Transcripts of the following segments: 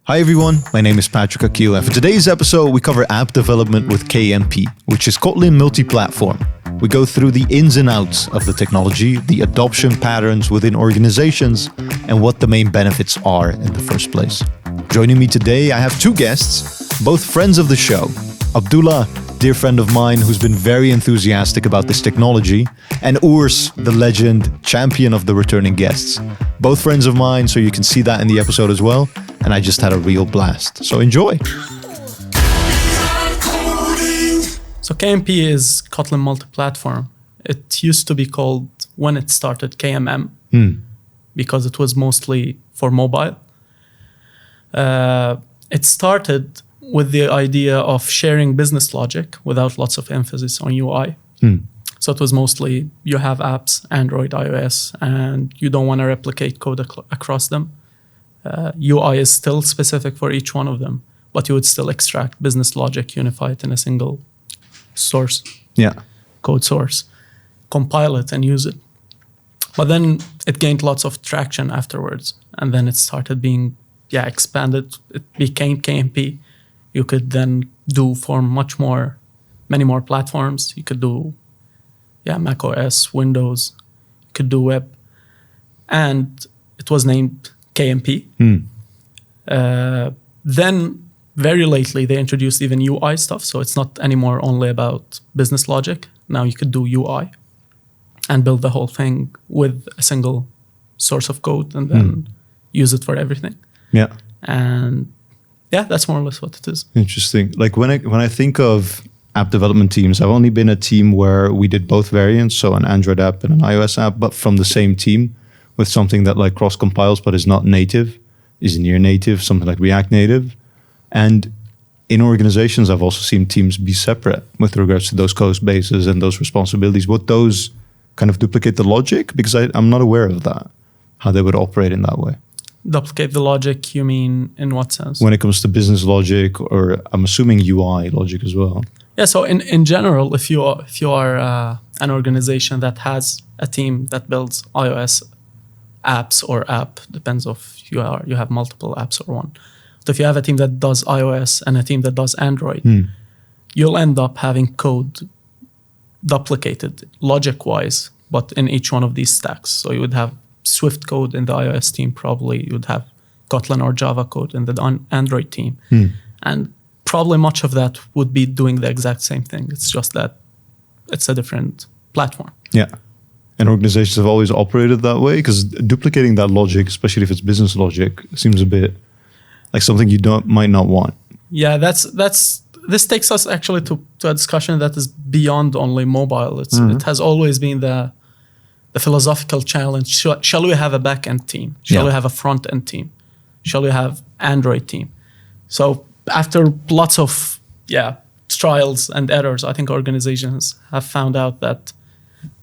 Hi everyone, my name is Patrick Akil, and for today's episode we cover app development with KMP, which is Kotlin Multiplatform. We go through the ins and outs of the technology, the adoption patterns within organizations, and what the main benefits are in the first place. Joining me today, I have two guests, both friends of the show. Abdullah, dear friend of mine who's been very enthusiastic about this technology, and Urs, the legend, champion of the returning guests. Both friends of mine, so you can see that in the episode as well. And I just had a real blast. So enjoy. So KMP is Kotlin Multiplatform. It used to be called, when it started, KMM, because it was mostly for mobile. It started with the idea of sharing business logic without lots of emphasis on UI. So it was mostly, you have apps, Android, iOS, and you don't want to replicate code across them. UI is still specific for each one of them, but you would still extract business logic, unify it in a single source, code source, compile it and use it. But then it gained lots of traction afterwards, and then it started being expanded. It became KMP. You could then do for many more platforms. You could do Mac OS, Windows, you could do web, and it was named KMP. Then very lately they introduced even UI stuff, so it's not anymore only about business logic. Now you could do UI and build the whole thing with a single source of code and then use it for everything. And that's more or less what it is. Interesting. Like when I think of app development teams, I've only been a team where we did both variants, so an Android app and an iOS app, but from the same team, with something that like cross compiles but is not native, is near native, something like React Native. And in organizations, I've also seen teams be separate with regards to those code bases and those responsibilities. Would those kind of duplicate the logic? Because I'm not aware of that, how they would operate in that way. Duplicate the logic, you mean in what sense? When it comes to business logic, or I'm assuming UI logic as well. Yeah, so in general, if you are an organization that has a team that builds iOS apps or app, depends if you have multiple apps or one. So if you have a team that does iOS and a team that does Android, you'll end up having code duplicated logic-wise, but in each one of these stacks. So you would have Swift code in the iOS team, probably you would have Kotlin or Java code in the Android team. And probably much of that would be doing the exact same thing. It's just that it's a different platform. Yeah. And organizations have always operated that way, because duplicating that logic, especially if it's business logic, seems a bit like something you might not want. Yeah, this takes us actually to a discussion that is beyond only mobile. It has always been the philosophical challenge. Shall we have a back-end team? Shall we have a front-end team? Shall we have Android team? So after lots of trials and errors, I think organizations have found out that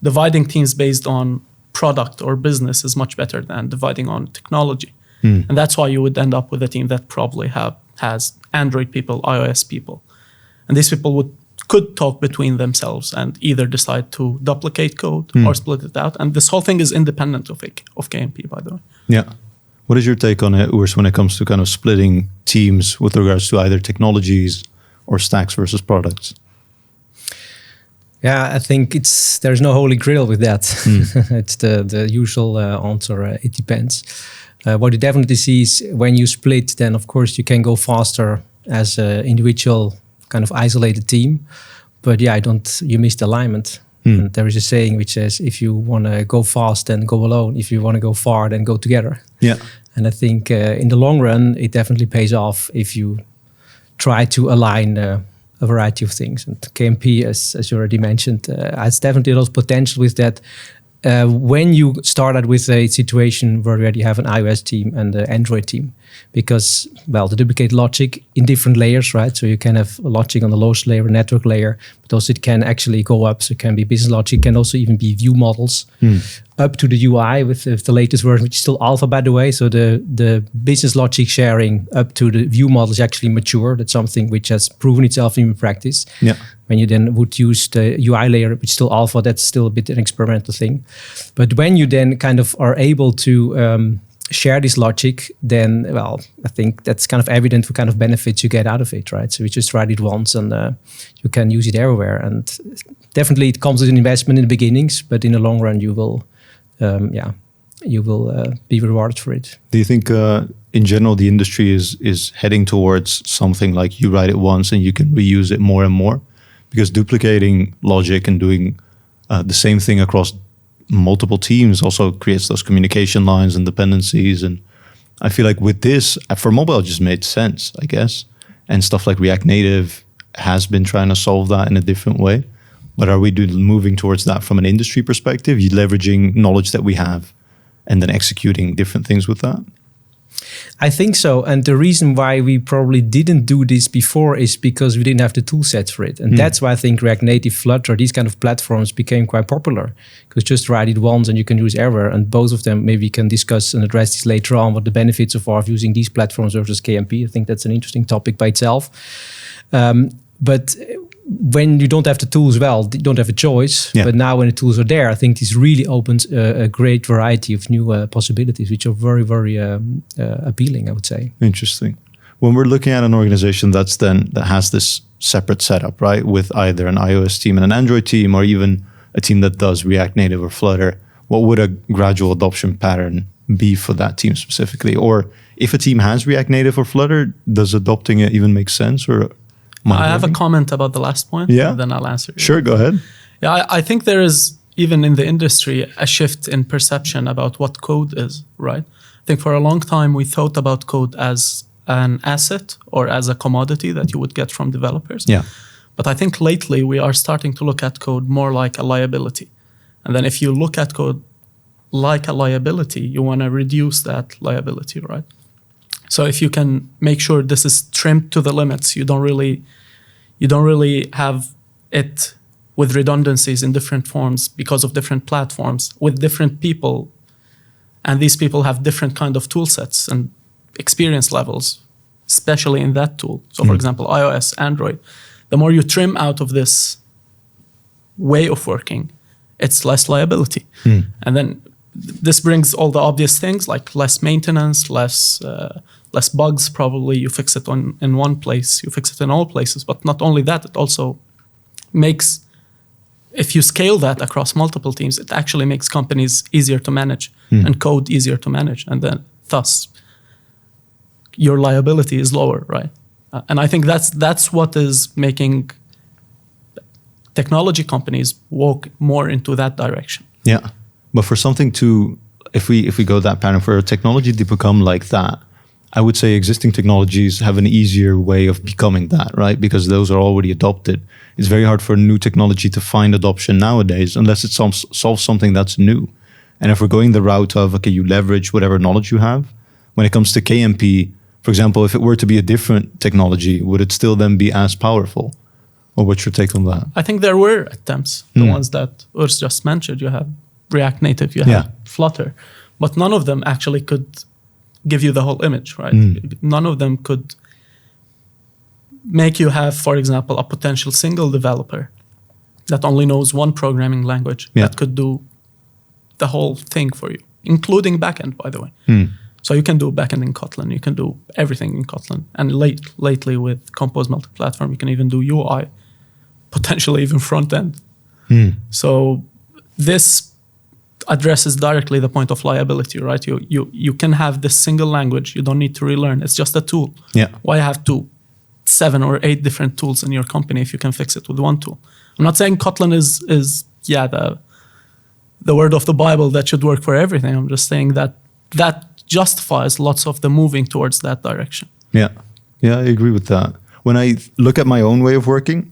dividing teams based on product or business is much better than dividing on technology. And that's why you would end up with a team that probably has Android people, iOS people. And these people could talk between themselves and either decide to duplicate code or split it out. And this whole thing is independent of KMP, by the way. Yeah. What is your take on it, Urs, when it comes to kind of splitting teams with regards to either technologies or stacks versus products? Yeah, I think there's no holy grail with that. It's the usual answer. It depends. What you definitely see is when you split, then of course you can go faster as an individual kind of isolated team. But you miss the alignment. And there is a saying which says, if you want to go fast, then go alone. If you want to go far, then go together. Yeah. And I think in the long run, it definitely pays off if you try to align a variety of things. And KMP, as you already mentioned, has definitely a lot of potential with that. When you started with a situation where you already have an iOS team and an Android team, because, the duplicate logic in different layers, right? So you can have logic on the lowest layer, network layer, but also it can actually go up. So it can be business logic, can also even be view models up to the UI with the latest version, which is still alpha, by the way. So the business logic sharing up to the view model is actually mature. That's something which has proven itself in practice. Yeah. When you then would use the UI layer, which is still alpha, that's still a bit an experimental thing. But when you then kind of are able to share this logic, then, well, I think that's kind of evident what kind of benefits you get out of it, right? So you just write it once and you can use it everywhere. And definitely it comes with an investment in the beginnings, but in the long run, you will, be rewarded for it. Do you think, in general, the industry is heading towards something like you write it once and you can reuse it more and more? Because duplicating logic and doing the same thing across multiple teams also creates those communication lines and dependencies. And I feel like with this, for mobile, it just made sense, I guess. And stuff like React Native has been trying to solve that in a different way. But are we moving towards that from an industry perspective? You leveraging knowledge that we have and then executing different things with that? I think so. And the reason why we probably didn't do this before is because we didn't have the tool set for it. And that's why I think React Native, Flutter, these kind of platforms became quite popular. Because just write it once and you can use everywhere. And both of them, maybe we can discuss and address this later on, what the benefits of using these platforms versus KMP. I think that's an interesting topic by itself. But when you don't have the tools, well, you don't have a choice. Yeah. But now when the tools are there, I think this really opens a great variety of new possibilities, which are very, very appealing, I would say. Interesting. When we're looking at an organization that has this separate setup, right, with either an iOS team and an Android team, or even a team that does React Native or Flutter, what would a gradual adoption pattern be for that team specifically? Or if a team has React Native or Flutter, does adopting it even make sense? Or I have a comment about the last point, and then I'll answer. Sure, go ahead. Yeah, I think there is, even in the industry, a shift in perception about what code is, right? I think for a long time, we thought about code as an asset or as a commodity that you would get from developers. Yeah. But I think lately, we are starting to look at code more like a liability. And then if you look at code like a liability, you want to reduce that liability, right? So if you can make sure this is trimmed to the limits, you don't really have it with redundancies in different forms because of different platforms with different people, and these people have different kind of tool sets and experience levels, especially in that tool. So for example, iOS, Android, the more you trim out of this way of working, it's less liability. And then this brings all the obvious things like less maintenance, less bugs probably. You fix it in one place, you fix it in all places. But not only that, it also makes, if you scale that across multiple teams, it actually makes companies easier to manage and code easier to manage. And then thus, your liability is lower, right? And I think that's what is making technology companies walk more into that direction. Yeah. But for something to, if we go that pattern, for a technology to become like that, I would say existing technologies have an easier way of becoming that, right? Because those are already adopted. It's very hard for a new technology to find adoption nowadays unless it solves something that's new. And if we're going the route of, okay, you leverage whatever knowledge you have, when it comes to KMP, for example, if it were to be a different technology, would it still then be as powerful? Or what's your take on that? I think there were attempts, the ones that Urs just mentioned. You have React Native, you have Flutter, but none of them actually could give you the whole image, right? None of them could make you have, for example, a potential single developer that only knows one programming language that could do the whole thing for you, including backend, by the way. So you can do backend in Kotlin, you can do everything in Kotlin. And lately with Compose Multiplatform, you can even do UI, potentially even front end. So this addresses directly the point of liability, right? You can have this single language, you don't need to relearn, it's just a tool. Why have 7 or 8 different tools in your company if you can fix it with one tool? I'm not saying Kotlin is the word of the Bible that should work for everything. I'm just saying that justifies lots of the moving towards that direction. Yeah, I agree with that. When I look at my own way of working,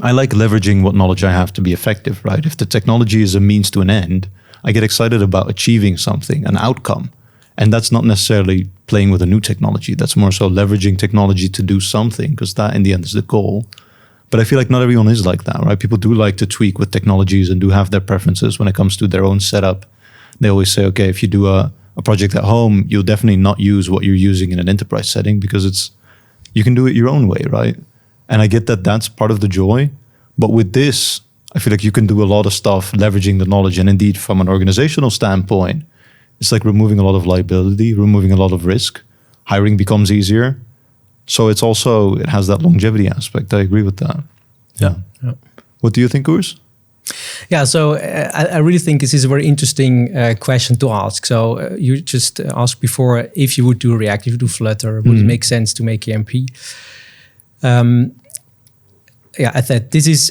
I like leveraging what knowledge I have to be effective, right? If the technology is a means to an end, I get excited about achieving something, an outcome. And that's not necessarily playing with a new technology. That's more so leveraging technology to do something, because that in the end is the goal. But I feel like not everyone is like that, right? People do like to tweak with technologies and do have their preferences when it comes to their own setup. They always say, okay, if you do a project at home, you'll definitely not use what you're using in an enterprise setting because you can do it your own way, right? And I get that that's part of the joy. But with this, I feel like you can do a lot of stuff leveraging the knowledge. And indeed, from an organizational standpoint, it's like removing a lot of liability, removing a lot of risk. Hiring becomes easier. So it has that longevity aspect. I agree with that. Yeah. What do you think, Urs? Yeah, so I really think this is a very interesting question to ask. So you just asked before, if you would do React, if you do Flutter, would it make sense to make KMP? I thought this is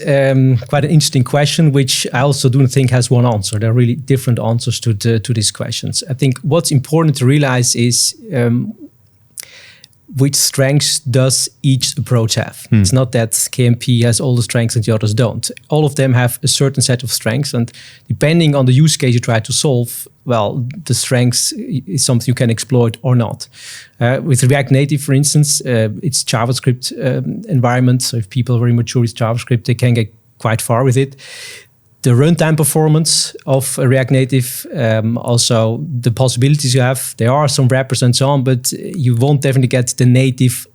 quite an interesting question, which I also don't think has one answer. There are really different answers to these questions. I think what's important to realize is which strengths does each approach have? It's not that KMP has all the strengths and the others don't. All of them have a certain set of strengths, and depending on the use case you try to solve, well, the strengths is something you can exploit or not. With React Native, for instance, it's JavaScript environment. So if people are very mature with JavaScript, they can get quite far with it. The runtime performance of React Native, also the possibilities you have. There are some wrappers and so on, but you won't definitely get the native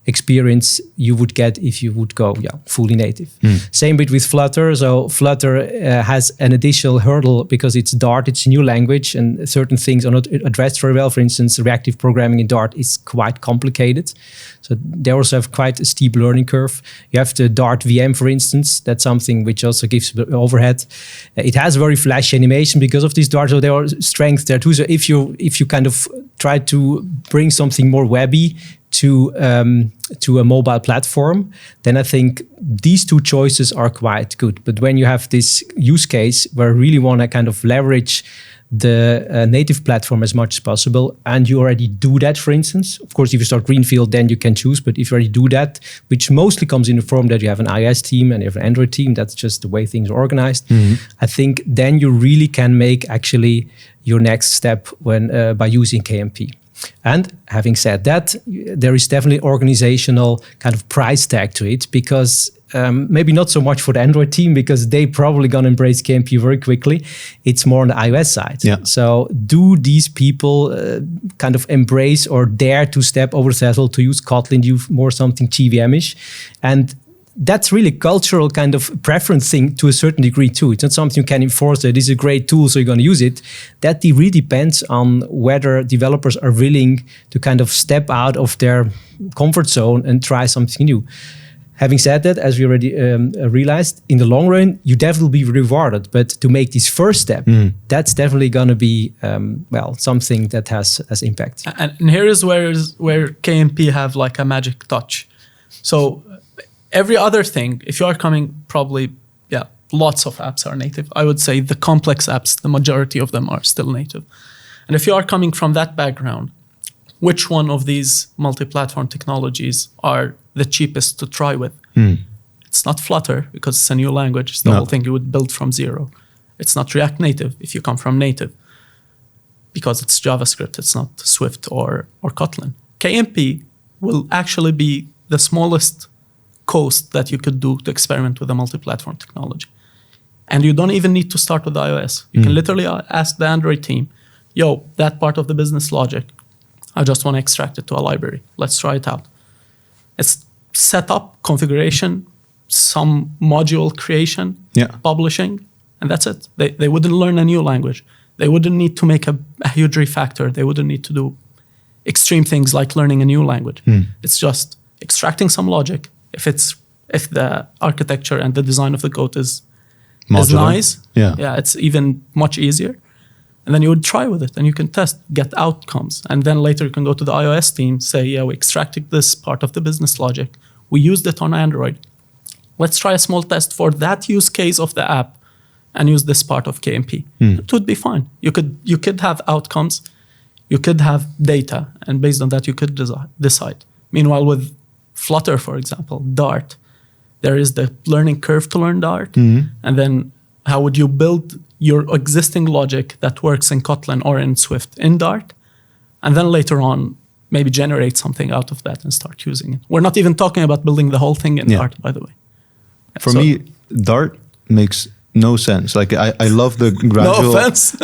experience you would get if you would go fully native. Same with Flutter. So Flutter has an additional hurdle because it's Dart, it's a new language, and certain things are not addressed very well. For instance, reactive programming in Dart is quite complicated. So they also have quite a steep learning curve. You have the Dart VM, for instance. That's something which also gives overhead. It has very flashy animation because of this Dart, so there are strengths there too. So if you kind of try to bring something more webby to a mobile platform, then I think these two choices are quite good. But when you have this use case where you really want to kind of leverage the native platform as much as possible, and you already do that, for instance, of course, if you start greenfield, then you can choose. But if you already do that, which mostly comes in the form that you have an iOS team and you have an Android team, that's just the way things are organized. I think then you really can make actually your next step when by using KMP. And having said that, there is definitely organizational kind of price tag to it, because maybe not so much for the Android team, because they probably gonna embrace KMP very quickly. It's more on the iOS side. Yeah. So do these people kind of embrace or dare to step over the threshold to use Kotlin, do more something GVM-ish? And that's really cultural kind of preference thing to a certain degree too. It's not something you can enforce that this is a great tool, so you're going to use it. That really depends on whether developers are willing to kind of step out of their comfort zone and try something new. Having said that, as we already realized, in the long run, you definitely be rewarded. But to make this first step, that's definitely going to be, something that has impact. And here is where KMP have like a magic touch. So every other thing, if you are coming, probably, lots of apps are native. I would say the complex apps, the majority of them are still native. And if you are coming from that background, which one of these multi-platform technologies are the cheapest to try with? It's not Flutter, because it's a new language. It's the whole thing you would build from zero. It's not React Native if you come from native, because it's JavaScript. It's not Swift or Kotlin. KMP will actually be the smallest cost that you could do to experiment with a multi-platform technology. And you don't even need to start with iOS. You can literally ask the Android team, that part of the business logic, I just want to extract it to a library. Let's try it out. It's setup, configuration, some module creation, publishing, and that's it. They wouldn't learn a new language. They wouldn't need to make a huge refactor. They wouldn't need to do extreme things like learning a new language. It's just extracting some logic. If the architecture and the design of the code is nice, it's even much easier. And then you would try with it, and you can test, get outcomes. And then later you can go to the iOS team, say, we extracted this part of the business logic. We used it on Android. Let's try a small test for that use case of the app and use this part of KMP. It would be fine. You could have outcomes, you could have data, and based on that you could decide. Meanwhile, with Flutter, for example, Dart, there is the learning curve to learn Dart. And then how would you build your existing logic that works in Kotlin or in Swift in Dart? And then later on, maybe generate something out of that and start using it. We're not even talking about building the whole thing in Dart, by the way. For me, Dart makes no sense. Like I love the gradual. No offense.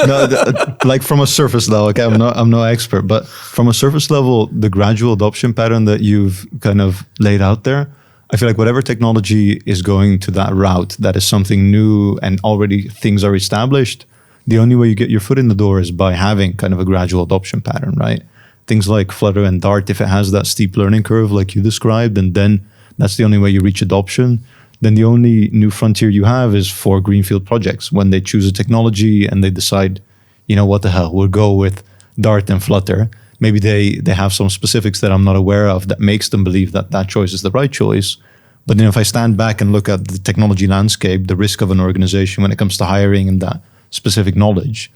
Like from a surface level. Okay, I'm no expert, but from a surface level, the gradual adoption pattern that you've kind of laid out there, I feel like whatever technology is going to that route, that is something new and already things are established, the only way you get your foot in the door is by having kind of a gradual adoption pattern, right? Things like Flutter and Dart, if it has that steep learning curve like you described, and then that's the only way you reach adoption, then the only new frontier you have is for greenfield projects when they choose a technology and they decide, you know, what the hell, we'll go with Dart and Flutter. Maybe they have some specifics that I'm not aware of that makes them believe that that choice is the right choice. But then if I stand back and look at the technology landscape, the risk of an organization when it comes to hiring and that specific knowledge,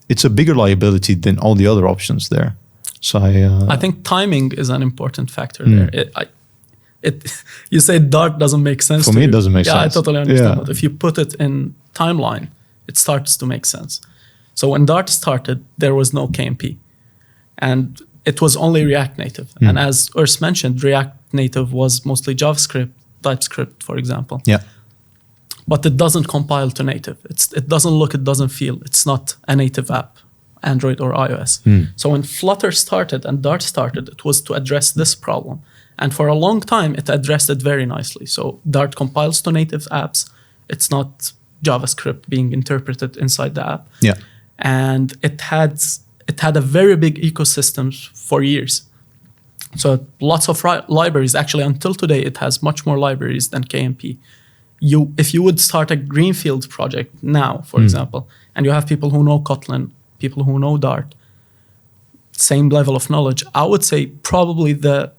it's a bigger liability than all the other options there. So I think timing is an important factor there. You say Dart doesn't make sense. For me, it doesn't make sense. Yeah, I totally understand. Yeah. But if you put it in timeline, it starts to make sense. So when Dart started, there was no KMP. And it was only React Native. And as Urs mentioned, React Native was mostly JavaScript, TypeScript, for example. Yeah. But it doesn't compile to native. It doesn't look, it doesn't feel. It's not a native app, Android or iOS. So when Flutter started and Dart started, it was to address this problem. And for a long time, it addressed it very nicely. So Dart compiles to native apps. It's not JavaScript being interpreted inside the app. Yeah. And it had a very big ecosystem for years. So lots of libraries. Actually, until today, it has much more libraries than KMP. If you would start a greenfield project now, for example, and you have people who know Kotlin, people who know Dart, same level of knowledge, I would say probably the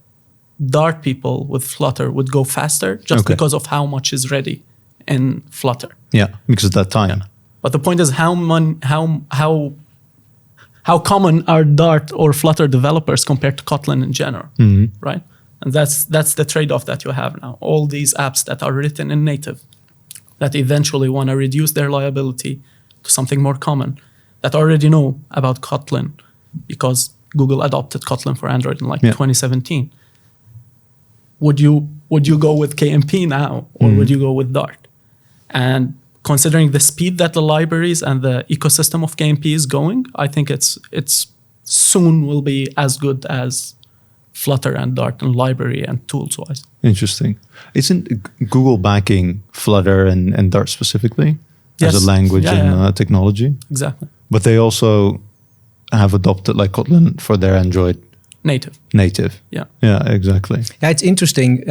Dart people with Flutter would go faster just because of how much is ready in Flutter. Yeah, because of that time. Yeah. But the point is how common are Dart or Flutter developers compared to Kotlin in general, right? And that's the trade-off that you have now. All these apps that are written in native that eventually want to reduce their liability to something more common, that already know about Kotlin because Google adopted Kotlin for Android in 2017. Would you go with KMP now or would you go with Dart? And considering the speed that the libraries and the ecosystem of KMP is going, I think it's soon will be as good as Flutter and Dart and library and tools wise. Interesting. Isn't Google backing Flutter and Dart specifically Yes. as a language and technology? Exactly. But they also have adopted like Kotlin for their Android native. Yeah. Yeah, exactly. Yeah, it's interesting.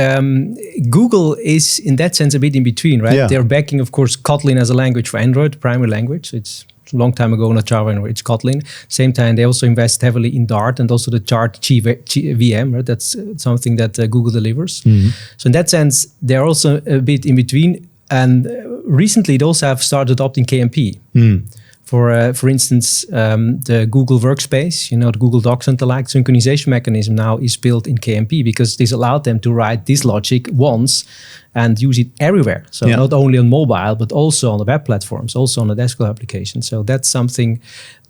Google is in that sense a bit in between, right? Yeah. They're backing, of course, Kotlin as a language for Android, primary language. It's a long time ago, not Java anymore, it's Kotlin. Same time, they also invest heavily in Dart and also the Dart VM, right? That's something that Google delivers. So in that sense, they're also a bit in between. And recently, they also have started adopting KMP. For instance, the Google Workspace, the Google Docs and the like synchronization mechanism now is built in KMP because this allowed them to write this logic once and use it everywhere. So not only on mobile, but also on the web platforms, also on the desktop application. So that's something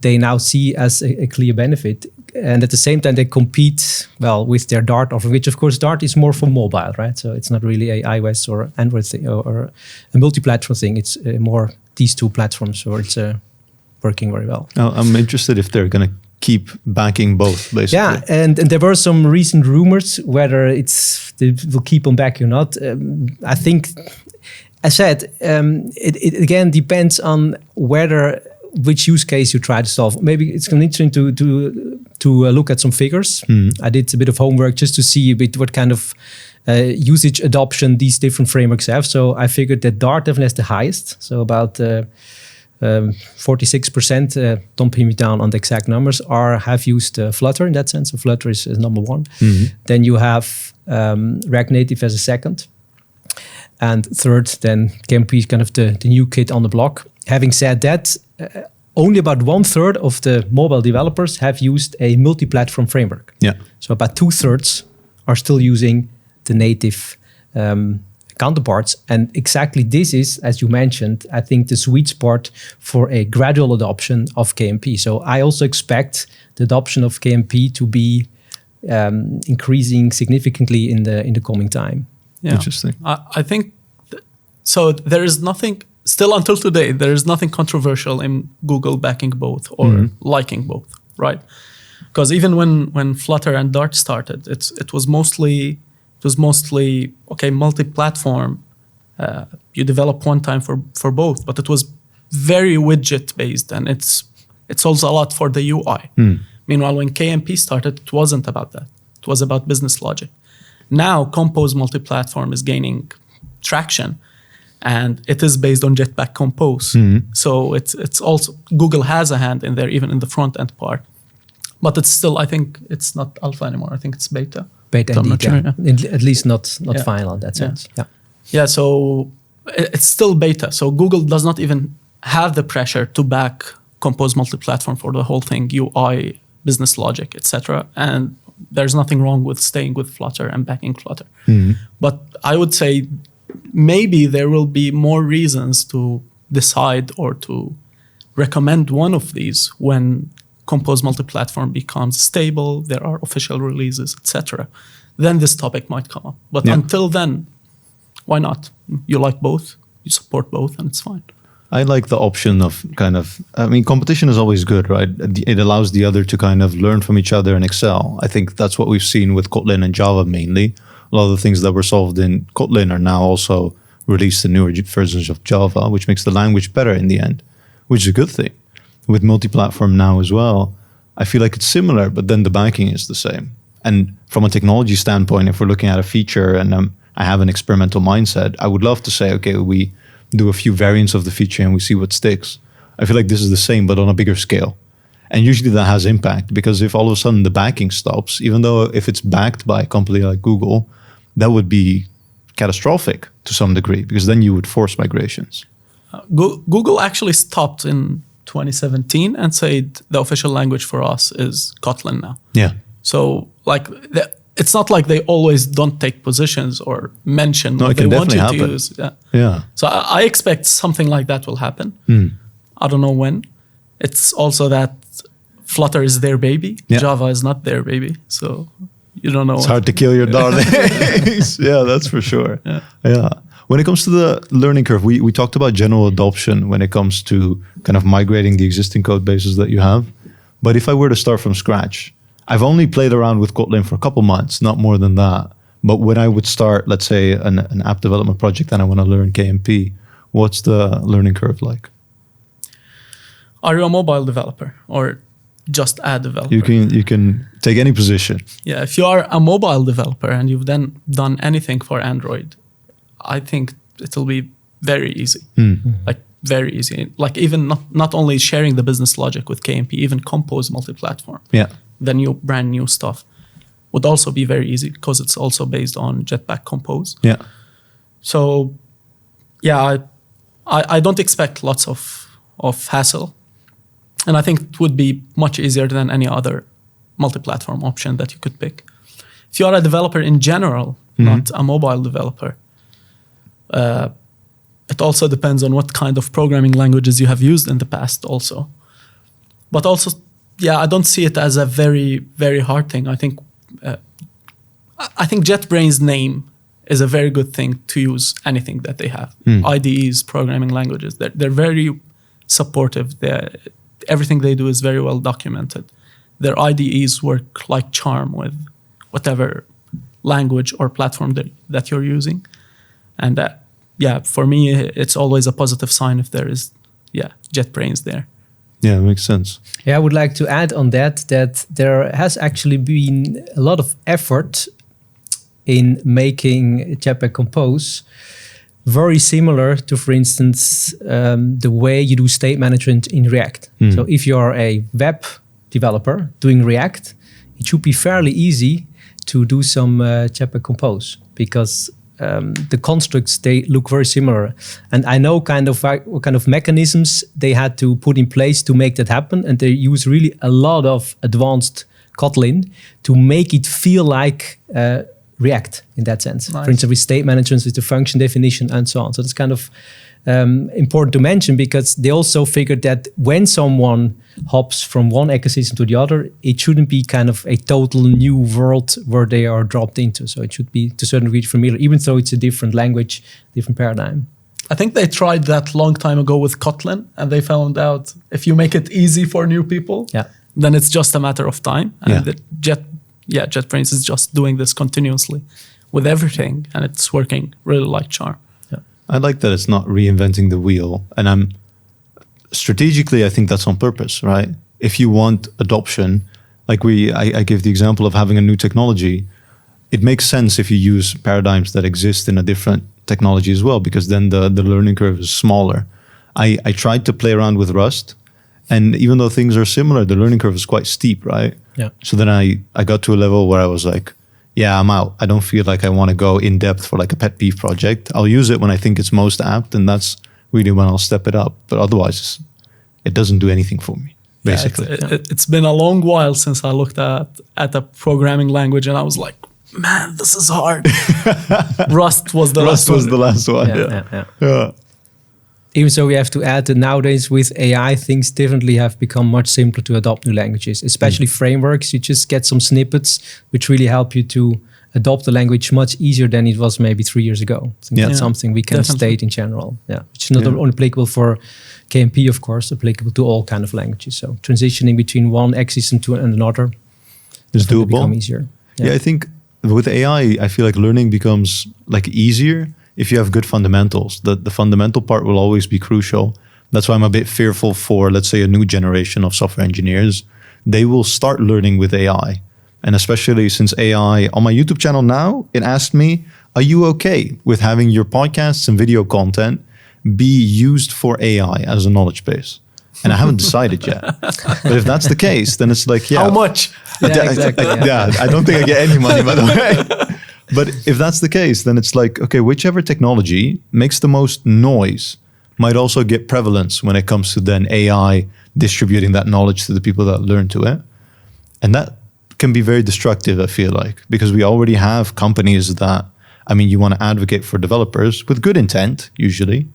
they now see as a clear benefit. And at the same time, they compete well with their Dart offering, which of course Dart is more for mobile, right? So it's not really a iOS or Android thing or a multi-platform thing. It's more these two platforms, or it's working very well. I'm interested if they're going to keep backing both, basically. Yeah, and there were some recent rumors whether they will keep on backing or not. I think, as said, it again depends on which use case you try to solve. Maybe it's going to be interesting to look at some figures. I did a bit of homework just to see a bit what kind of usage adoption these different frameworks have. So I figured that Dart definitely has the highest, so about 46%, don't pin me down on the exact numbers, have used Flutter in that sense. So Flutter is number one. Then you have React Native as a second. And third, then KMP is kind of the new kid on the block. Having said that, only about 1/3 of the mobile developers have used a multi-platform framework. Yeah. So about 2/3 are still using the native counterparts. And exactly this is, as you mentioned, I think the sweet spot for a gradual adoption of KMP. So I also expect the adoption of KMP to be increasing significantly in the coming time. Yeah. Interesting. I think so. There is nothing still until today. There is nothing controversial in Google backing both or liking both, right? Because even when Flutter and Dart started, it was mostly okay, multi-platform. You develop one time for both, but it was very widget based, and it solves a lot for the UI. Meanwhile, when KMP started, it wasn't about that. It was about business logic. Now, Compose Multiplatform is gaining traction, and it is based on Jetpack Compose. So it's also, Google has a hand in there, even in the front end part. But it's still, I think it's not alpha anymore. I think it's beta. Beta So I'm indeed, not sure, yeah. At least not final in that sense. Yeah. Yeah, so it's still beta. So Google does not even have the pressure to back Compose Multiplatform for the whole thing, UI, business logic, etc. And there's nothing wrong with staying with Flutter and backing Flutter. But I would say maybe there will be more reasons to decide or to recommend one of these when Compose Multiplatform becomes stable, there are official releases, etc. Then this topic might come up. But until then, why not? You like both, you support both, and it's fine. I like the option of competition is always good, right? It allows the other to kind of learn from each other and excel. I think that's what we've seen with Kotlin and Java mainly. A lot of the things that were solved in Kotlin are now also released in newer versions of Java, which makes the language better in the end, which is a good thing. With multi-platform now as well, I feel like it's similar, but then the backing is the same. And from a technology standpoint, if we're looking at a feature and I have an experimental mindset, I would love to say, okay, we do a few variants of the feature and we see what sticks. I feel like this is the same, but on a bigger scale. And usually that has impact, because if all of a sudden the backing stops, even though if it's backed by a company like Google, that would be catastrophic to some degree, because then you would force migrations. Google actually stopped in 2017 and said the official language for us is Kotlin now. Yeah. So it's not like they always don't take positions or mention what they want you to use. Yeah. So I expect something like that will happen. I don't know when. It's also that Flutter is their baby. Yeah. Java is not their baby. So you don't know. It's hard to kill your darlings. Yeah, that's for sure. Yeah. When it comes to the learning curve, we talked about general adoption when it comes to kind of migrating the existing code bases that you have. But if I were to start from scratch, I've only played around with Kotlin for a couple months, not more than that. But when I would start, let's say, an app development project and I want to learn KMP, what's the learning curve like? Are you a mobile developer or just a developer? You can take any position. Yeah, if you are a mobile developer and you've then done anything for Android, I think it'll be very easy. Like very easy. Like even not only sharing the business logic with KMP, even Compose Multiplatform. Yeah. The new brand new stuff would also be very easy because it's also based on Jetpack Compose. Yeah. So yeah, I don't expect lots of hassle. And I think it would be much easier than any other multi-platform option that you could pick. If you are a developer in general, not a mobile developer, it also depends on what kind of programming languages you have used in the past also. But also, yeah, I don't see it as a very, very hard thing. I think JetBrains' name is a very good thing to use anything that they have. IDEs, programming languages, they're very supportive. Everything they do is very well documented. Their IDEs work like charm with whatever language or platform that you're using. And for me, it's always a positive sign if there is, JetBrains there. Yeah, it makes sense. Yeah, I would like to add on that there has actually been a lot of effort in making Jetpack Compose very similar to, for instance, the way you do state management in React. So if you're a web developer doing React, it should be fairly easy to do some Jetpack Compose, because the constructs, they look very similar. And I know what kind of mechanisms they had to put in place to make that happen. And they use really a lot of advanced Kotlin to make it feel like React in that sense. Nice. For instance, with state management, with the function definition and so on. So that's kind of important to mention, because they also figured that when someone hops from one ecosystem to the other, it shouldn't be kind of a total new world where they are dropped into. So it should be to a certain degree familiar, even though it's a different language, different paradigm. I think they tried that long time ago with Kotlin, and they found out if you make it easy for new people, then it's just a matter of time. And JetBrains is just doing this continuously with everything, and it's working really like charm. I like that it's not reinventing the wheel. And strategically, I think that's on purpose, right? If you want adoption, like I gave the example of having a new technology, it makes sense if you use paradigms that exist in a different technology as well, because then the learning curve is smaller. I tried to play around with Rust, and even though things are similar, the learning curve is quite steep, right? Yeah. So then I got to a level where I was like, yeah, I'm out. I don't feel like I want to go in depth for like a pet peeve project. I'll use it when I think it's most apt, and that's really when I'll step it up. But otherwise, it doesn't do anything for me, basically. It's been a long while since I looked at a programming language, and I was like, man, this is hard. Rust was the last one. Yeah. Even so, we have to add that nowadays with AI, things definitely have become much simpler to adopt new languages, especially frameworks. You just get some snippets which really help you to adopt the language much easier than it was maybe 3 years ago. I think that's something we can state in general. Yeah, which is not only applicable for KMP, of course, applicable to all kind of languages. So transitioning between one axis to another is doable. Become easier. Yeah, I think with AI, I feel like learning becomes like easier if you have good fundamentals. The fundamental part will always be crucial. That's why I'm a bit fearful for, let's say, a new generation of software engineers. They will start learning with AI. And especially since AI, on my YouTube channel now, it asked me, are you okay with having your podcasts and video content be used for AI as a knowledge base? And I haven't decided yet. But if that's the case, then it's like, yeah. How much? Yeah, exactly. I don't think I get any money, by the way. But if that's the case, then it's like, okay, whichever technology makes the most noise might also get prevalence when it comes to then AI distributing that knowledge to the people that learn to it. And that can be very destructive, I feel like, because we already have companies that, I mean, you want to advocate for developers with good intent, usually,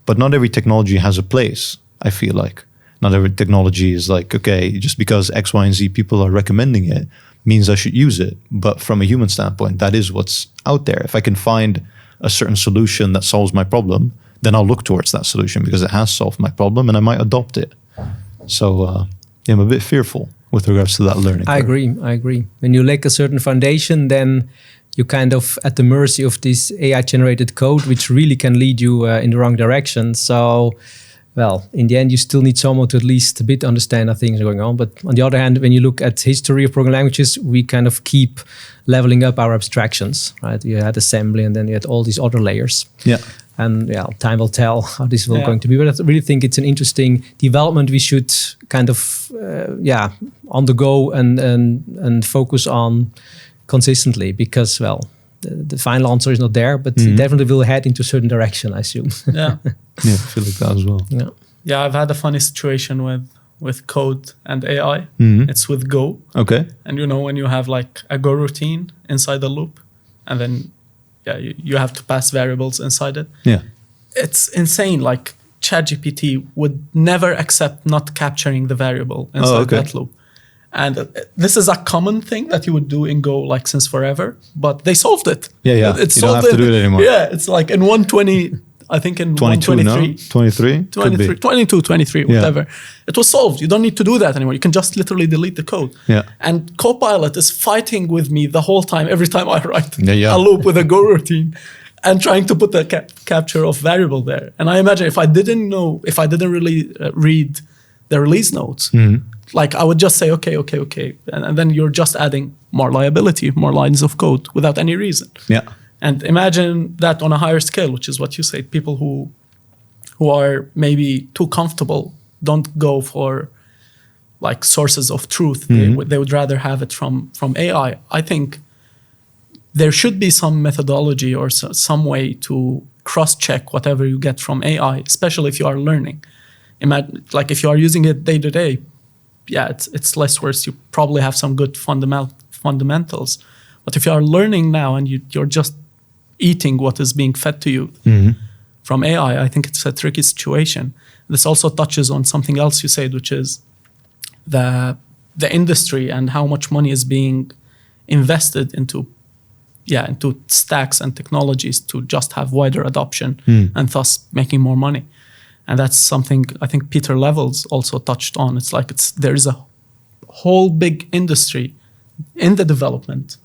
but not every technology has a place, I feel like. Not every technology is like, okay, just because X, Y, and Z people are recommending it means I should use it. But from a human standpoint, that is what's out there. If I can find a certain solution that solves my problem, then I'll look towards that solution because it has solved my problem and I might adopt it. So yeah, I'm a bit fearful with regards to that learning curve. I agree. When you lack a certain foundation, then you're kind of at the mercy of this AI-generated code, which really can lead you in the wrong direction. So, well, in the end, you still need someone to at least a bit understand how things are going on. But on the other hand, when you look at history of programming languages, we kind of keep leveling up our abstractions, right? You had assembly and then you had all these other layers. Yeah. And yeah, time will tell how this will going to be. But I really think it's an interesting development we should kind of undergo and focus on consistently, because, well, the final answer is not there, but definitely will head into a certain direction, I assume. Yeah. Yeah, I feel like that as well. Yeah. Yeah, I've had a funny situation with code and AI. It's with Go. Okay. And you know, when you have like a Go routine inside the loop, and then you have to pass variables inside it. Yeah. It's insane. Like ChatGPT would never accept not capturing the variable inside that loop. And this is a common thing that you would do in Go like since forever, but they solved it. Yeah. It's you don't have to do it anymore. Yeah, it's like in 120, I think in 22, 123. 23? 22, 23, whatever. It was solved. You don't need to do that anymore. You can just literally delete the code. Yeah. And Copilot is fighting with me the whole time, every time I write a loop with a Go routine and trying to put the capture of variable there. And I imagine if I didn't really read the release notes, like I would just say, okay. And then you're just adding more liability, more lines of code without any reason. Yeah. And imagine that on a higher scale, which is what you say. People who are maybe too comfortable don't go for like sources of truth. They would rather have it from AI. I think there should be some methodology or some way to cross-check whatever you get from AI, especially if you are learning. Imagine, like if you are using it day to day, it's less worse. You probably have some good fundamentals. But if you are learning now and you're just eating what is being fed to you from AI, I think it's a tricky situation. This also touches on something else you said, which is the industry and how much money is being invested into stacks and technologies to just have wider adoption and thus making more money. And that's something I think Peter Levels also touched on. It's like there is a whole big industry in the development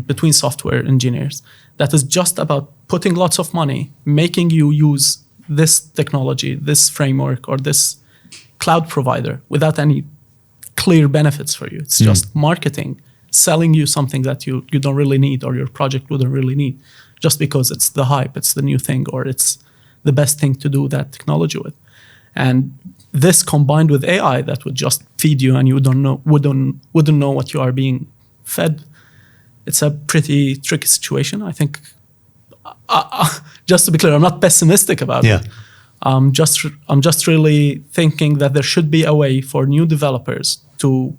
between software engineers that is just about putting lots of money, making you use this technology, this framework, or this cloud provider without any clear benefits for you. It's just marketing, selling you something that you don't really need or your project wouldn't really need, just because it's the hype, it's the new thing, or it's the best thing to do that technology with. And this combined with AI that would just feed you and you wouldn't know what you are being fed. It's a pretty tricky situation. I think, just to be clear, I'm not pessimistic about it. I'm just really thinking that there should be a way for new developers to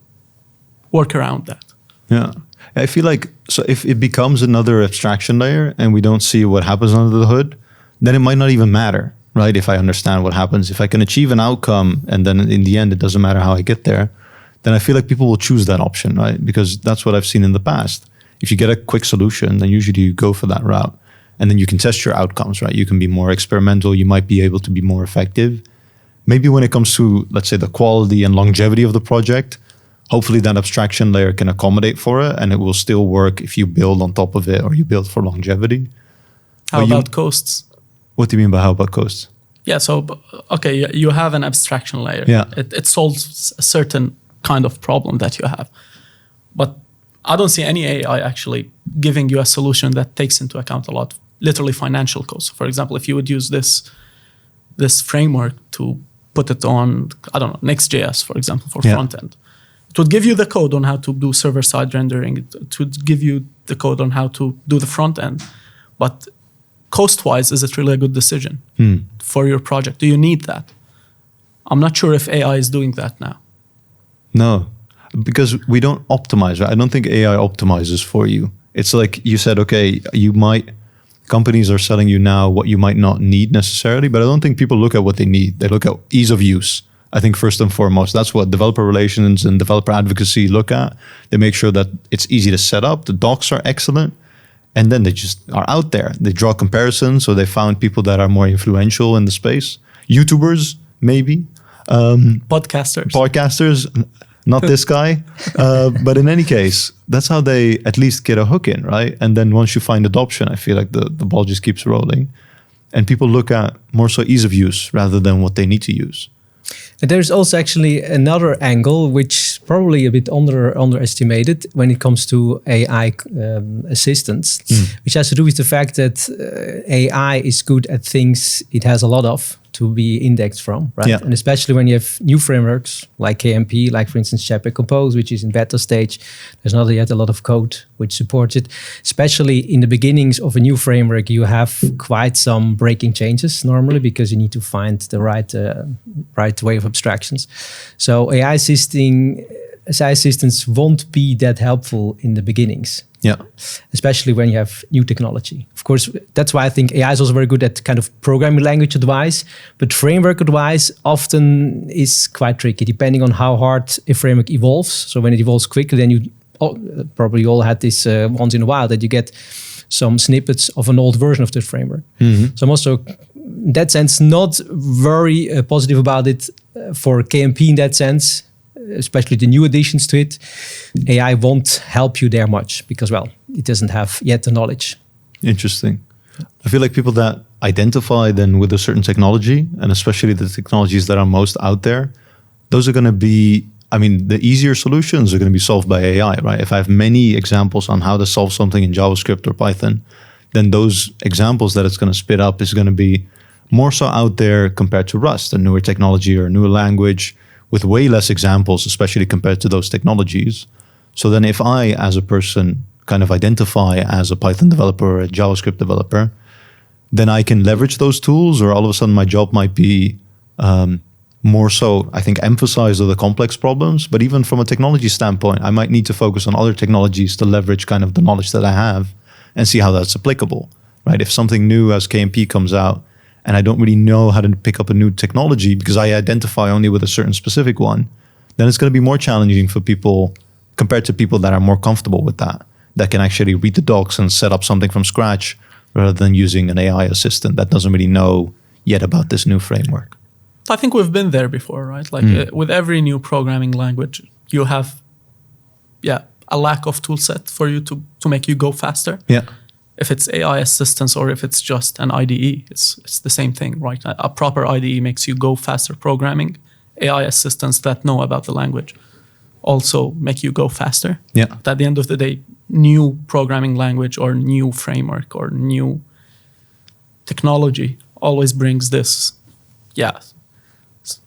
work around that. Yeah. I feel like, so if it becomes another abstraction layer and we don't see what happens under the hood, then it might not even matter, right? If I understand what happens, if I can achieve an outcome and then in the end, it doesn't matter how I get there, then I feel like people will choose that option, right? Because that's what I've seen in the past. If you get a quick solution, then usually you go for that route. And then you can test your outcomes, right? You can be more experimental. You might be able to be more effective. Maybe when it comes to, let's say, the quality and longevity of the project, hopefully that abstraction layer can accommodate for it and it will still work if you build on top of it or you build for longevity. How about costs? What do you mean by how about costs? Yeah, so, okay, you have an abstraction layer. Yeah. It solves a certain kind of problem that you have. But I don't see any AI actually giving you a solution that takes into account a lot, literally financial costs. For example, if you would use this framework to put it on, I don't know, Next.js, for example, for front end, it would give you the code on how to do server-side rendering. It would give you the code on how to do the front end. But cost-wise, is it really a good decision for your project? Do you need that? I'm not sure if AI is doing that now. No, because we don't optimize, right? I don't think AI optimizes for you. It's like you said, okay, companies are selling you now what you might not need necessarily, but I don't think people look at what they need. They look at ease of use. I think first and foremost, that's what developer relations and developer advocacy look at. They make sure that it's easy to set up. The docs are excellent. And then they just are out there. They draw comparisons. So they found people that are more influential in the space. YouTubers, maybe. Podcasters, not this guy. But in any case, that's how they at least get a hook in, right? And then once you find adoption, I feel like the ball just keeps rolling. And people look at more so ease of use rather than what they need to use. And there's also actually another angle, which probably a bit underestimated when it comes to AI assistants, which has to do with the fact that AI is good at things it has a lot of to be indexed from, right? Yeah. And especially when you have new frameworks like KMP, like for instance, Jetpack Compose, which is in beta stage. There's not yet a lot of code which supports it. Especially in the beginnings of a new framework, you have quite some breaking changes normally because you need to find the right way of abstractions. So AI assistants won't be that helpful in the beginnings. Yeah, especially when you have new technology. Of course, that's why I think AI is also very good at kind of programming language advice, but framework advice often is quite tricky depending on how hard a framework evolves. So when it evolves quickly, then you probably all had this once in a while that you get some snippets of an old version of the framework. Mm-hmm. So I'm also, in that sense, not very positive about it for KMP in that sense. Especially the new additions to it, AI won't help you there much because, well, it doesn't have yet the knowledge. Interesting. I feel like people that identify then with a certain technology, and especially the technologies that are most out there, those are going to be, the easier solutions are going to be solved by AI, right? If I have many examples on how to solve something in JavaScript or Python, then those examples that it's going to spit up is going to be more so out there compared to Rust, a newer technology or a newer language, with way less examples, especially compared to those technologies. So then if I, as a person, kind of identify as a Python developer or a JavaScript developer, then I can leverage those tools, or all of a sudden my job might be more so, I think, emphasize the complex problems. But even from a technology standpoint, I might need to focus on other technologies to leverage kind of the knowledge that I have and see how that's applicable, right? If something new as KMP comes out, and I don't really know how to pick up a new technology because I identify only with a certain specific one, then it's going to be more challenging for people compared to people that are more comfortable with that can actually read the docs and set up something from scratch rather than using an AI assistant that doesn't really know yet about this new framework. I think we've been there before, right? Like with every new programming language, you have a lack of tool set for you to make you go faster. Yeah. if it's AI assistance or if it's just an IDE, it's the same thing, right? A proper IDE makes you go faster programming. AI assistants that know about the language also make you go faster. Yeah. But at the end of the day, new programming language or new framework or new technology always brings this,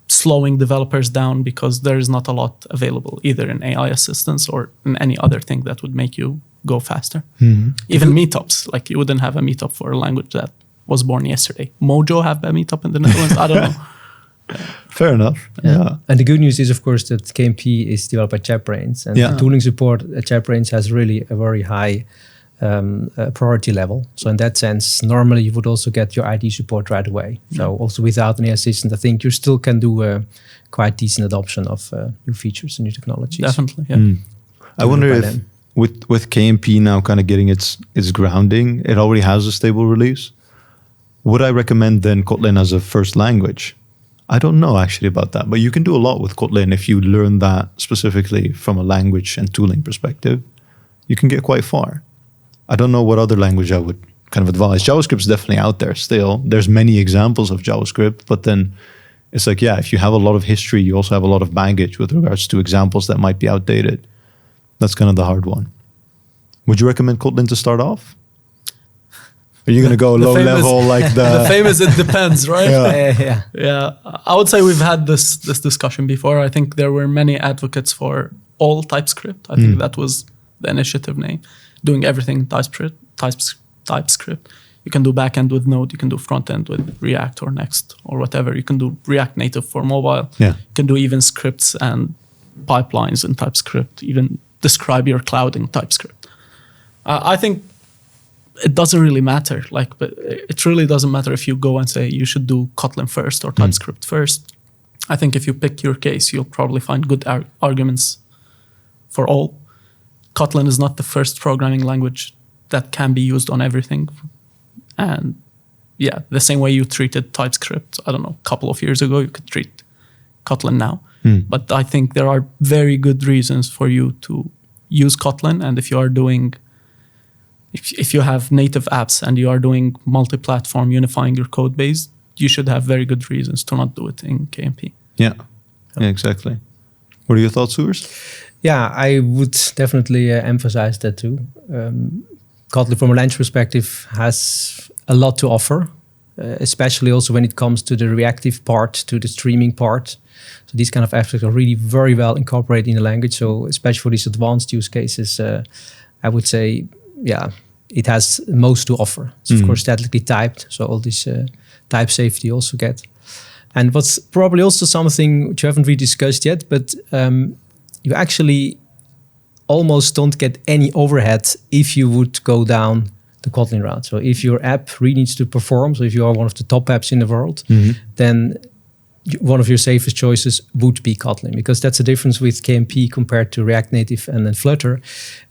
slowing developers down because there is not a lot available either in AI assistance or in any other thing that would make you go faster. Even meetups, like you wouldn't have a meetup for a language that was born yesterday. Mojo have a meetup in the Netherlands? I don't know. Fair enough. Yeah. And the good news is, of course, that KMP is developed by JetBrains, and the tooling support at JetBrains has really a very high priority level. So in that sense, normally you would also get your ID support right away. So also without an assistant, I think you still can do a quite decent adoption of new features and new technologies. Definitely, yeah. I wonder if with KMP now kind of getting its grounding, it already has a stable release. Would I recommend then Kotlin as a first language? I don't know actually about that, but you can do a lot with Kotlin if you learn that specifically from a language and tooling perspective. You can get quite far. I don't know what other language I would kind of advise. JavaScript is definitely out there still. There's many examples of JavaScript, but then it's like, if you have a lot of history, you also have a lot of baggage with regards to examples that might be outdated. That's kind of the hard one. Would you recommend Kotlin to start off? Are you going to go low level like the famous it depends, right? Yeah. I would say we've had this discussion before. I think there were many advocates for all TypeScript. I think that was the initiative name. Doing everything in TypeScript. You can do backend with Node. You can do frontend with React or Next or whatever. You can do React Native for mobile. Yeah. You can do even scripts and pipelines in TypeScript. Even describe your cloud in TypeScript. I think it doesn't really matter. But it really doesn't matter if you go and say you should do Kotlin first or TypeScript first. I think if you pick your case, you'll probably find good arguments for all. Kotlin is not the first programming language that can be used on everything. And the same way you treated TypeScript, I don't know, a couple of years ago, you could treat Kotlin now. But I think there are very good reasons for you to use Kotlin. And if you are doing, if you have native apps and you are doing multi-platform, unifying your code base, you should have very good reasons to not do it in KMP. Yeah, exactly. What are your thoughts, Urs? Yeah, I would definitely emphasize that too. Kotlin, from a language perspective, has a lot to offer, especially also when it comes to the reactive part, to the streaming part. So these kind of aspects are really very well incorporated in the language. So especially for these advanced use cases, I would say, it has most to offer. It's of course statically typed, so all this type safety you also get. And what's probably also something which you haven't really discussed yet, but you actually almost don't get any overhead if you would go down the Kotlin route. So if your app really needs to perform, so if you are one of the top apps in the world, then one of your safest choices would be Kotlin, because that's the difference with KMP compared to React Native and then Flutter.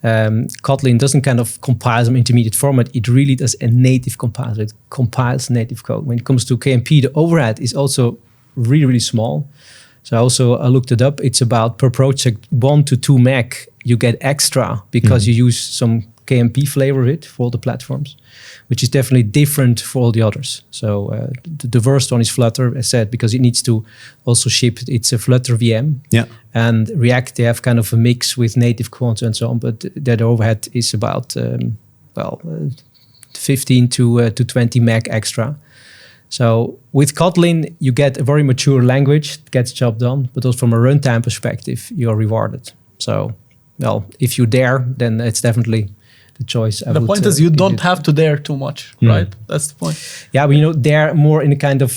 Kotlin doesn't kind of compile some intermediate format. It really does a native compiler. It compiles native code. When it comes to KMP, the overhead is also really, really small. So I looked it up. It's about per project 1 to 2 meg you get extra because you use some KMP flavor of it for all the platforms, which is definitely different for all the others. So the worst one is Flutter, as said, because it needs to also ship. It's a Flutter VM. Yeah. And React, they have kind of a mix with native quants and so on, but their overhead is about 15 to 20 meg extra. So with Kotlin, you get a very mature language, gets the job done, but also from a runtime perspective, you are rewarded. So, if you dare, then it's definitely the choice. The point is you don't have to dare too much, right? That's the point. Yeah, but dare more in a kind of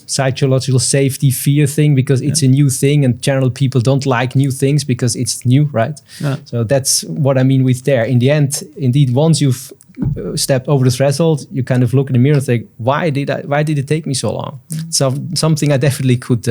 psychological safety fear thing, because it's a new thing and general people don't like new things because it's new, right? Yeah. So that's what I mean with dare. In the end, indeed, once you've stepped over the threshold, you kind of look in the mirror and think, why did it take me so long? So something I definitely could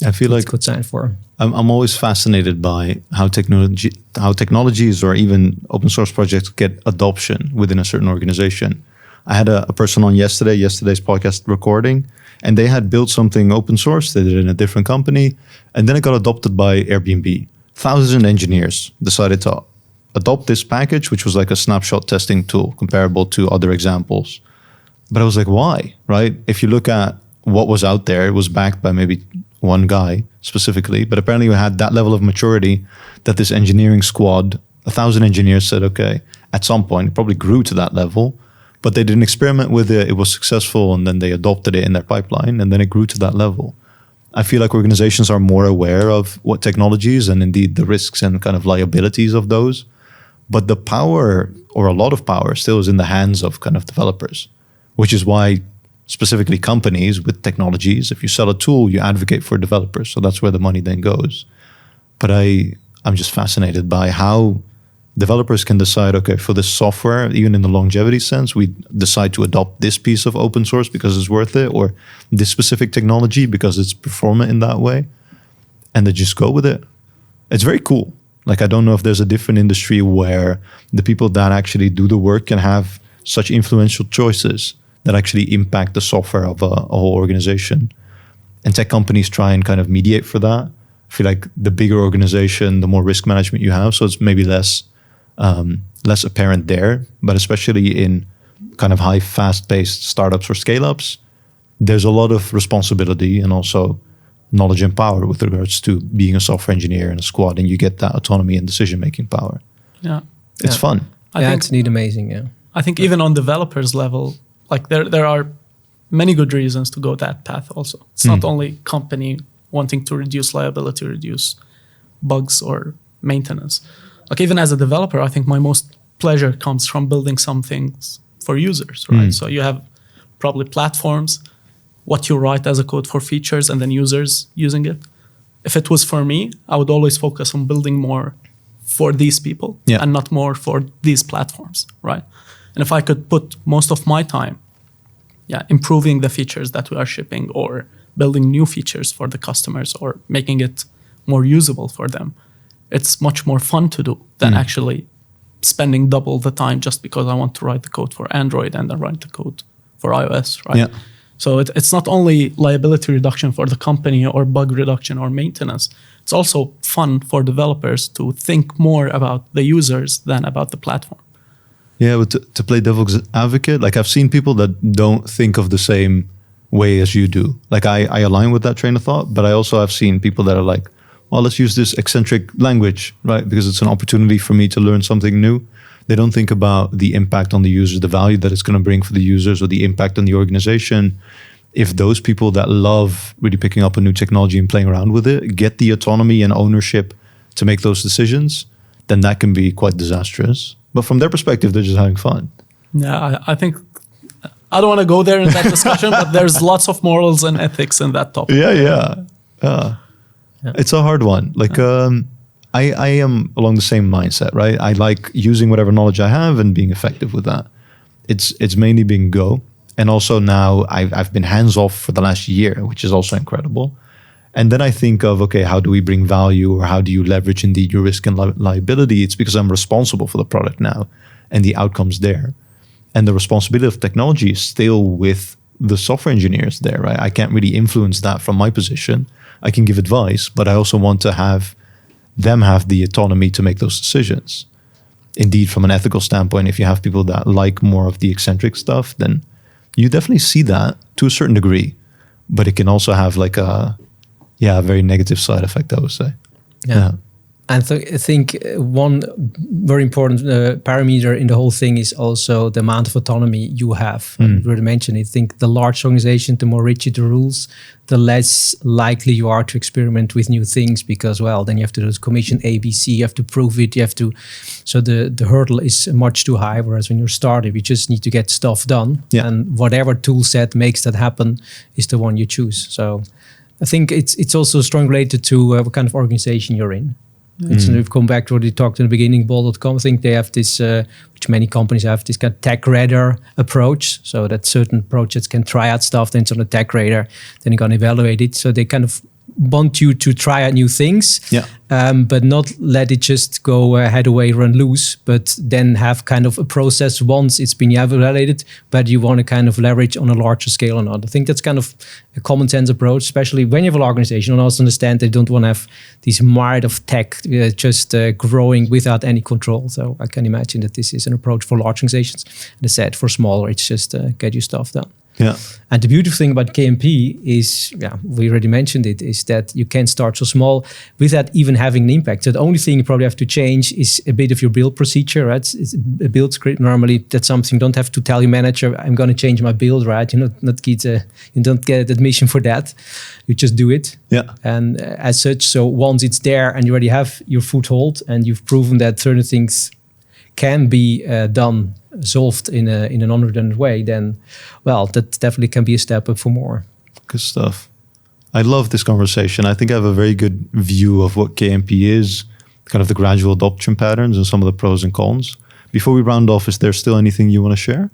I feel like could sign for. I'm always fascinated by how technologies or even open source projects get adoption within a certain organization. I had a person on yesterday's podcast recording, and they had built something open source. They did it in a different company, and then it got adopted by Airbnb. 1,000 engineers decided to adopt this package, which was like a snapshot testing tool comparable to other examples. But I was like, why, right? If you look at what was out there, it was backed by maybe one guy specifically, but apparently we had that level of maturity that this engineering squad, 1,000 engineers said, okay, at some point it probably grew to that level, but they didn't experiment with it. It was successful, and then they adopted it in their pipeline, and then it grew to that level. I feel like organizations are more aware of what technologies and indeed the risks and kind of liabilities of those, but the power, or a lot of power, still is in the hands of kind of developers, which is why specifically companies with technologies, if you sell a tool, you advocate for developers. So that's where the money then goes. But I'm just fascinated by how developers can decide, okay, for this software, even in the longevity sense, we decide to adopt this piece of open source because it's worth it, or this specific technology because it's performant in that way, and they just go with it. It's very cool. Like, I don't know if there's a different industry where the people that actually do the work can have such influential choices that actually impact the software of a whole organization. And tech companies try and kind of mediate for that. I feel like the bigger organization, the more risk management you have. So it's maybe less apparent there. But especially in kind of high, fast-paced startups or scale-ups, there's a lot of responsibility and also knowledge and power with regards to being a software engineer in a squad, and you get that autonomy and decision-making power. Yeah. It's fun. I think it's neat, amazing, yeah. I think even on developers level, like there are many good reasons to go that path also. It's not only company wanting to reduce liability, reduce bugs or maintenance. Like even as a developer, I think my most pleasure comes from building some things for users, right? So you have probably platforms, what you write as a code for features and then users using it. If it was for me, I would always focus on building more for these people and not more for these platforms, right? And if I could put most of my time improving the features that we are shipping or building new features for the customers or making it more usable for them, it's much more fun to do than actually spending double the time just because I want to write the code for Android and then write the code for iOS, right? Yeah. So it's not only liability reduction for the company or bug reduction or maintenance. It's also fun for developers to think more about the users than about the platform. Yeah, but to play devil's advocate, like I've seen people that don't think of the same way as you do. Like I align with that train of thought, but I also have seen people that are like, well, let's use this eccentric language, right? Because it's an opportunity for me to learn something new. They don't think about the impact on the users, the value that it's going to bring for the users, or the impact on the organization. If those people that love really picking up a new technology and playing around with it get the autonomy and ownership to make those decisions, then that can be quite disastrous. But from their perspective, they're just having fun. Yeah, I think I don't want to go there in that discussion, but there's lots of morals and ethics in that topic. Yeah. It's a hard one. Like I am along the same mindset, right? I like using whatever knowledge I have and being effective with that. It's mainly being Go. And also now I've been hands-off for the last year, which is also incredible. And then I think of, okay, how do we bring value, or how do you leverage indeed your risk and liability? It's because I'm responsible for the product now and the outcomes there. And the responsibility of technology is still with the software engineers there, right? I can't really influence that from my position. I can give advice, but I also want to have them have the autonomy to make those decisions. Indeed, from an ethical standpoint, if you have people that like more of the eccentric stuff, then you definitely see that to a certain degree, but it can also have like a very negative side effect, I would say. Yeah. And I think one very important parameter in the whole thing is also the amount of autonomy you have. And we already mentioned, I think the large organization, the more rigid the rules, the less likely you are to experiment with new things, because, well, then you have to do commission ABC, you have to prove it, so the hurdle is much too high. Whereas when you're a startup, you just need to get stuff done. Yeah. And whatever tool set makes that happen is the one you choose. So I think it's also strongly related to what kind of organization you're in. We've come back to what we talked in the beginning, Bol.com. I think they have this, which many companies have, this kind of tech radar approach, so that certain projects can try out stuff, then it's on a tech radar, then you're going to evaluate it. So they kind of want you to try out new things, but not let it just go head away, run loose, but then have kind of a process once it's been evaluated, but you want to kind of leverage on a larger scale or not. I think that's kind of a common sense approach, especially when you have an organization and also understand they don't want to have this mart of tech just growing without any control. So I can imagine that this is an approach for large organizations. And as said, for smaller, it's just get your stuff done. Yeah. And the beautiful thing about KMP is, we already mentioned it, is that you can start so small without even having an impact. So the only thing you probably have to change is a bit of your build procedure, right? It's a build script. Normally, that's something you don't have to tell your manager, I'm going to change my build, right? You don't get admission for that. You just do it. Yeah. And as such, so once it's there and you already have your foothold and you've proven that certain things can be solved in a non-redundant way, then, well, that definitely can be a step up for more. Good stuff. I love this conversation. I think I have a very good view of what KMP is, kind of the gradual adoption patterns and some of the pros and cons. Before we round off, is there still anything you want to share?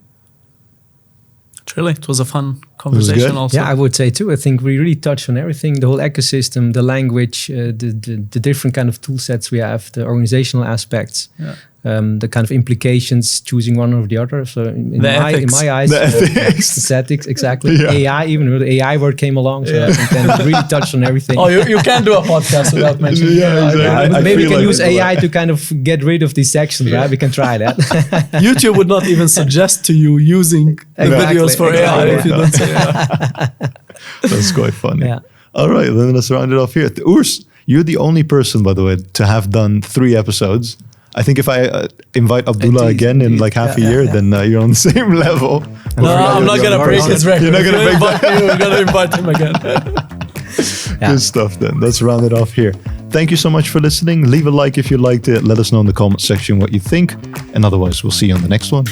Really, it was a fun conversation also. Yeah, I would say too. I think we really touched on everything, the whole ecosystem, the language, the different kind of tool sets we have, the organizational aspects. Yeah. The kind of implications, choosing one or the other. So in my eyes, the ethics, exactly. Yeah. AI, even the AI word came along, so I think then we really touched on everything. Oh, you can do a podcast without mentioning AI. Exactly. Maybe we can use AI to kind of get rid of these sections, right? We can try that. YouTube would not even suggest to you using videos for AI if you don't say AI. That's quite funny. Yeah. All right, then let's round it off here. Urs, you're the only person, by the way, to have done 3 episodes. I think if I invite Abdullah again in like half a year, then you're on the same level. No, I'm not going to break his record. You're not going to break that. We're going to invite him again. Good stuff then. Let's round it off here. Thank you so much for listening. Leave a like if you liked it. Let us know in the comment section what you think. And otherwise, we'll see you on the next one.